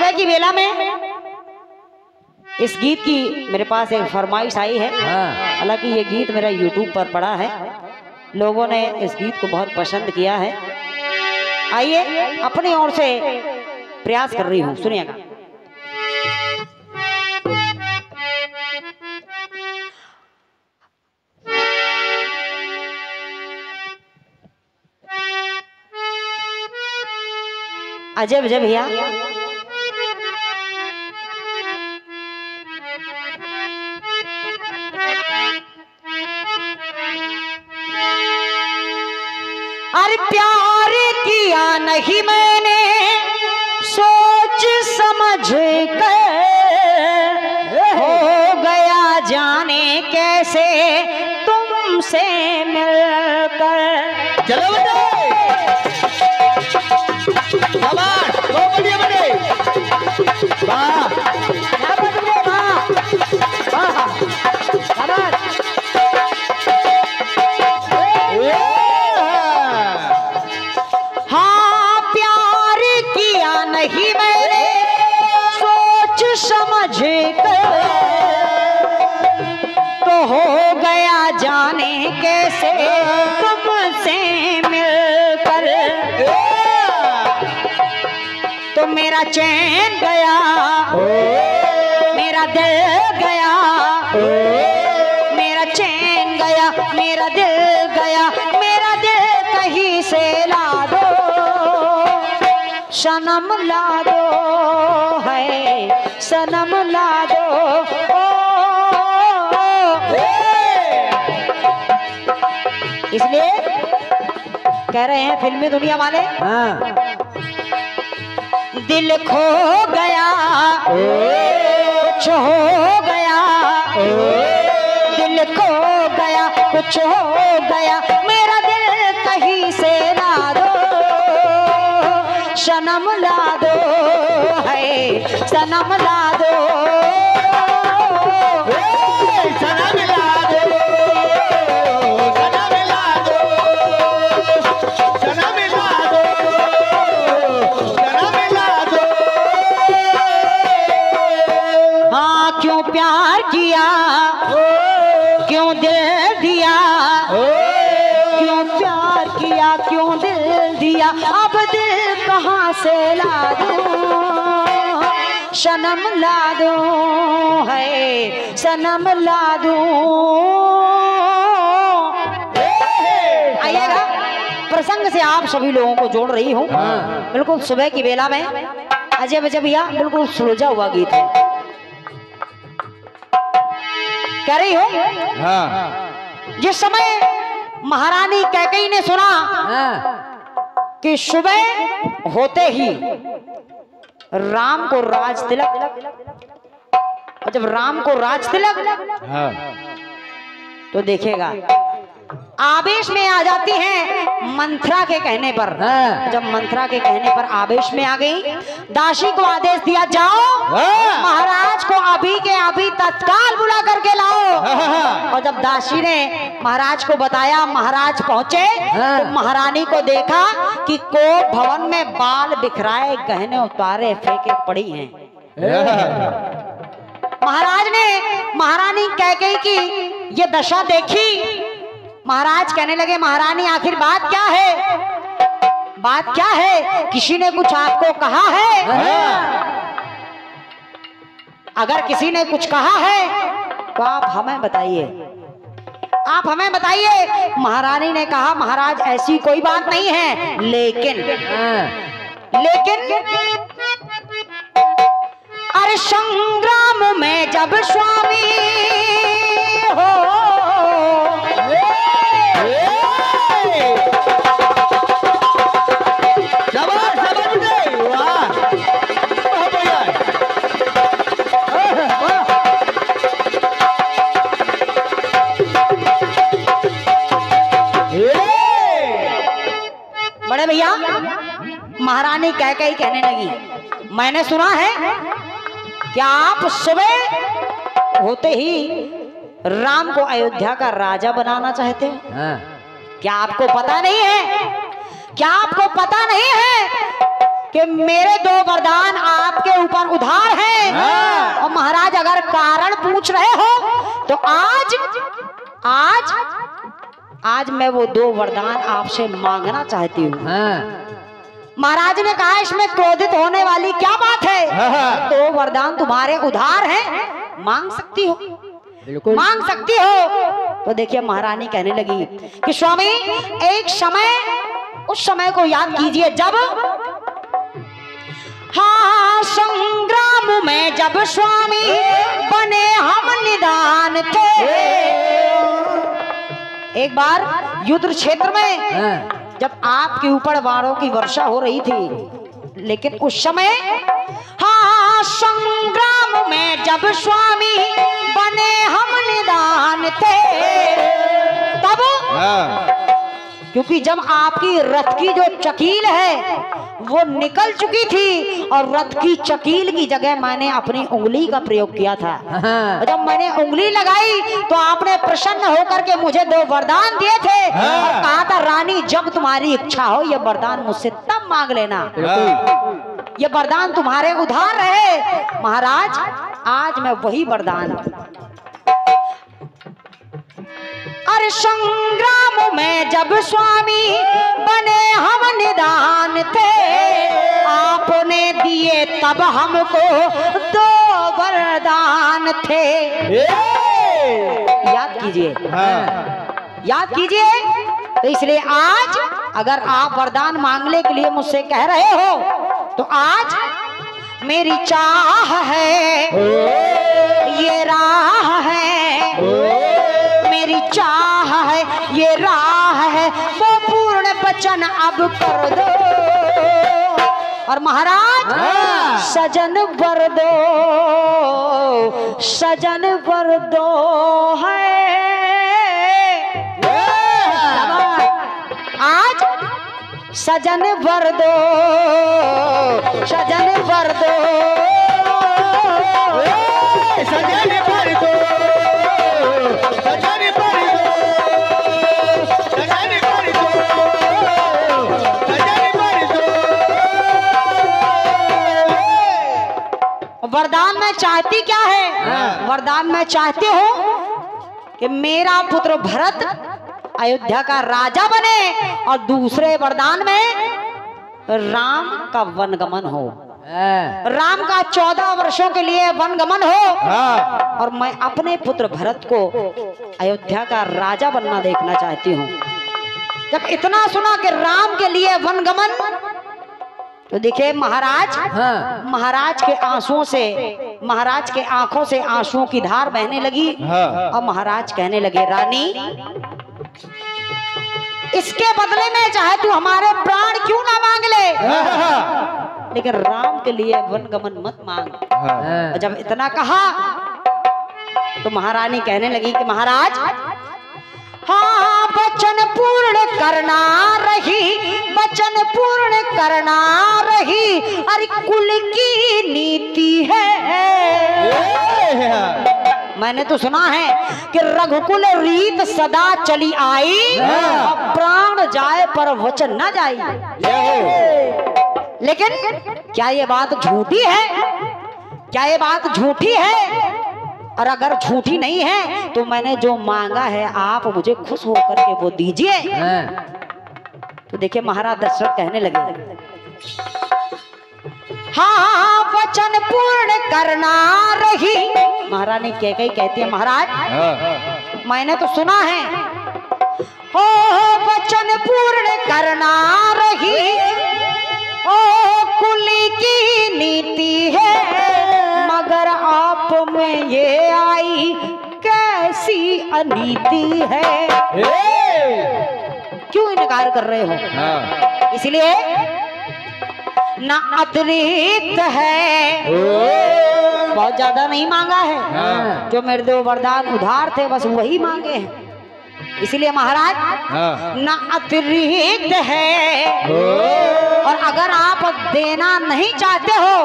सुबह की बेला में इस गीत की मेरे पास एक फरमाइश आई है। हालांकि ये गीत मेरा YouTube पर पड़ा है, लोगों ने इस गीत को बहुत पसंद किया है। आइए अपनी ओर से प्रयास कर रही हूँ, सुनिएगा। अजय विजय भैया, अरे प्यार किया नहीं मैंने सोच समझ कर, हो गया जाने कैसे तुमसे मिलकर। चलो बेटे, वाह हाँ प्यार किया नहीं मैंने सोच समझ कर, तो हो गया जाने कैसे तुमसे मिलकर। तो मेरा चैन गया, मेरा दिल गया, मेरा चैन गया, मेरा दिल गया, मेरा दिल कहीं से ला दो, सनम ला दो, है सनम ला दो। इसलिए कह रहे हैं फिल्मी दुनिया वाले, दिल खो गया कुछ हो गया, दिल खो गया कुछ हो गया, मेरा दिल कहीं से ला दो, सनम ला दो, है सनम ला दो, सनम ला दो, सनम ला दो, सनम ला दो, सनम ला दो। हाँ क्यों प्यार किया, क्यों दिल दिया, क्यों प्यार किया, क्यों दिल दिया, अब दिल कहाँ से ला दूं, सनम ला दूं, है सनम ला दूं। आइएगा, प्रसंग से आप सभी लोगों को जोड़ रही हूँ। बिल्कुल सुबह की बेला में अजय विजय भैया बिल्कुल सुलझा हुआ गीत है। कह रही हो जिस समय महारानी कैकेयी ने सुना कि सुबह होते ही राम को राज तिलक, और जब राम को राज तिलक तो देखेगा आवेश में आ जाती हैं मंथरा के कहने पर। जब मंथरा के कहने पर आवेश में आ गई, दासी को आदेश दिया, जाओ महाराज को अभी के अभी तत्काल बुला करके लाओ। और जब दासी ने महाराज को बताया, महाराज पहुंचे तो महारानी को देखा कि कोट भवन में बाल बिखराए, गहने उतारे फेंके पड़ी हैं। महाराज ने महारानी कैकेयी की ये दशा देखी। महाराज कहने लगे, महारानी आखिर बात क्या है, बात क्या है, किसी ने कुछ आपको कहा है? अगर किसी ने कुछ कहा है तो आप हमें बताइए, आप हमें बताइए। महारानी ने कहा, महाराज ऐसी कोई बात नहीं है, लेकिन अरे संग्राम में जब स्वामी हो, बड़े भैया महारानी कैकेयी कहने लगी, मैंने सुना है कि आप सुबह होते ही राम को अयोध्या का राजा बनाना चाहते हैं। क्या आपको पता नहीं है, क्या आपको पता नहीं है कि मेरे दो वरदान आपके ऊपर उधार हैं और महाराज अगर कारण पूछ रहे हो तो आज मैं वो दो वरदान आपसे मांगना चाहती हूँ। महाराज ने कहा इसमें क्रोधित होने वाली क्या बात है, दो वरदान तुम्हारे उधार हैं, मांग सकती हो, बिल्कुल मांग सकती हो। तो देखिए महारानी कहने लगी कि स्वामी एक समय, उस समय को याद कीजिए जब हाँ संग्राम में जब स्वामी बने हम निदान थे। एक बार युद्ध क्षेत्र में जब आपके ऊपर वारों की वर्षा हो रही थी, लेकिन उस समय हाँ संग्राम में जब स्वामी बने हम निदान थे तब क्योंकि जब आपकी रथ की जो चकील है वो निकल चुकी थी और रथ की चकील की जगह मैंने अपनी उंगली का प्रयोग किया था। जब मैंने उंगली लगाई तो आपने प्रसन्न होकर के मुझे दो वरदान दिए थे और कहा था रानी जब तुम्हारी इच्छा हो ये वरदान मुझसे तब मांग लेना, ये वरदान तुम्हारे उधार रहे। महाराज आज मैं वही वरदान, अरे संग्राम में जब स्वामी बने हम निदान थे आपने दिए तब हमको दो वरदान थे। याद कीजिए, याद कीजिए। तो इसलिए आज अगर आप वरदान मांगने के लिए मुझसे कह रहे हो तो आज मेरी चाह है, ये राह है, मेरी चाह है, ये राह है, वो पूर्ण वचन अब कर दो। और महाराज सजन वर दो, सजन वर दो है। आज सजन वर दो, सजन वर दो, सजन वर दो, सजन वर दो, सजन वर दो, सजन वर दो। वरदान में चाहती क्या है? वरदान में चाहती हूँ कि मेरा पुत्र भरत अयोध्या का राजा बने और दूसरे वरदान में राम का वनगमन हो, राम का 14 वर्षों के लिए वनगमन हो और मैं अपने पुत्र भरत को अयोध्या का राजा बनना देखना चाहती हूँ। जब इतना सुना कि राम के लिए वनगमन, तो देखिए महाराज, महाराज के आंसुओं से, महाराज के आंखों से आंसुओं की धार बहने लगी और महाराज कहने लगे रानी इसके बदले में चाहे तू हमारे प्राण क्यों ना मांग ले, लेकिन राम के लिए वनगमन मत मांग। जब इतना कहा तो महारानी कहने लगी कि महाराज हाँ वचन पूर्ण करना रही, वचन पूर्ण करना रही, अरे कुल की नीति है। मैंने तो सुना है कि रघुकुल रीत सदा चली आई, प्राण जाए पर वचन न जाई। लेकिन क्या ये बात झूठी है? क्या ये बात झूठी है? और अगर झूठी नहीं है तो मैंने जो मांगा है आप मुझे खुश होकर के वो दीजिए। तो देखिए महाराज दशरथ कहने लगे हाँ वचन पूर्ण करना रही। महारानी कैकेयी कहती है महाराज मैंने तो सुना है हो वचन पूर्ण करना रही, ओ कुल की नीति है, मगर आप में ये आई कैसी अनीति है। क्यों इनकार कर रहे हो? इसलिए ना अतिरिक्त है, बहुत ज्यादा नहीं मांगा है, जो मेरे दो वरदान उधार थे बस वही मांगे हैं। इसलिए महाराज ना अतिरिक्त है, और अगर आप देना नहीं चाहते हो,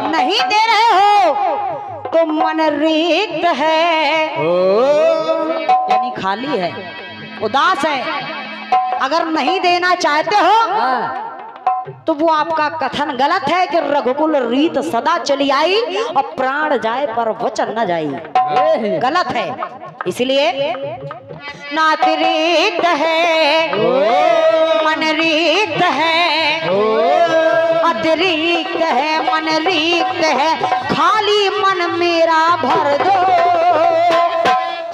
नहीं दे रहे हो तो मन रिक्त है, यानी खाली है, उदास है। अगर नहीं देना चाहते हो तो वो आपका कथन गलत है कि रघुकुल रीत सदा चली आई और प्राण जाए पर वचन न जाई, गलत है। इसलिए नात रीत है मन रीत है, अतिरिक्त है मन रीत है, खाली मन मेरा भर दो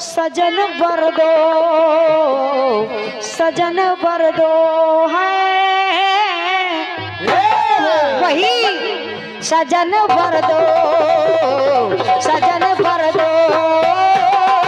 सजन भर दो, सजन भर दो है वही सजन भर दो, सजन भर